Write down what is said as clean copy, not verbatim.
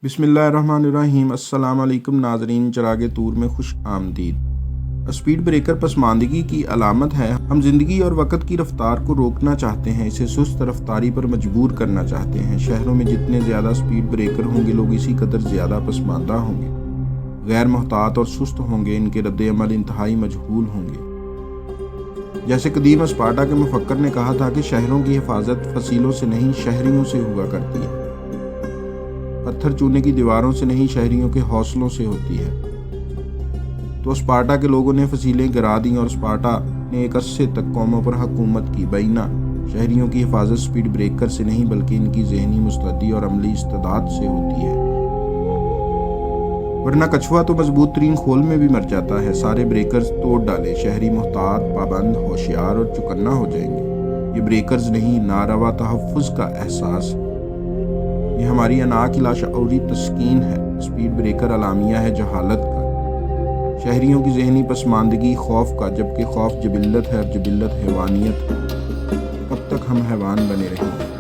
बिस्मिल्लाहिर्रहमानिर्रहीम। अस्सलाम वालेकुम नाज़रीन, चिरागे तूर में खुश आमदीद। स्पीड ब्रेकर पसमानदगी की अलामत है। हम जिंदगी और वक़्त की रफ्तार को रोकना चाहते हैं, इसे सुस्त रफ्तारी पर मजबूर करना चाहते हैं। शहरों में जितने ज़्यादा स्पीड ब्रेकर होंगे, लोग इसी कदर ज़्यादा पसमानदा होंगे, गैर मोहतात और सुस्त होंगे। इनके रद्द-ए-अमल इंतहाई मजहूल होंगे। जैसे कदीम स्पार्टा के मुफक्कर ने कहा था कि शहरों की हिफाजत फसीलों से नहीं, शहरियों से हुआ करती है। पत्थर चूने की दीवारों से नहीं, शहरियों के हौसलों से होती है। तो स्पार्टा के लोगों ने फसीलें गिरा दी और स्पार्टा ने एक अरसे तक कौमों पर हुकूमत की। बैना शहरियों की हिफाजत स्पीड ब्रेकर से नहीं, बल्कि इनकी जहनी मुस्तैदी और अमली इस्तेदाद से होती है। वरना कछुआ तो मजबूत तरीन खोल में भी मर जाता है। सारे ब्रेकर्स तोड़ डाले, शहरी मोहतात, पाबंद, होशियार और चुकन्ना हो जाएंगे। ये ब्रेकर्स नहीं, नारवा तहफ़्फ़ुज़ का एहसास। ये हमारी अना की लाशऊरी तस्कीन है। स्पीड ब्रेकर अलामिया है जहालत का, शहरियों की जहनी पसमानदगी खौफ का, जबकि खौफ जबिल्लत है और जबिल्लत हैवानियत है। कब तक हम हैवान बने रहेंगे?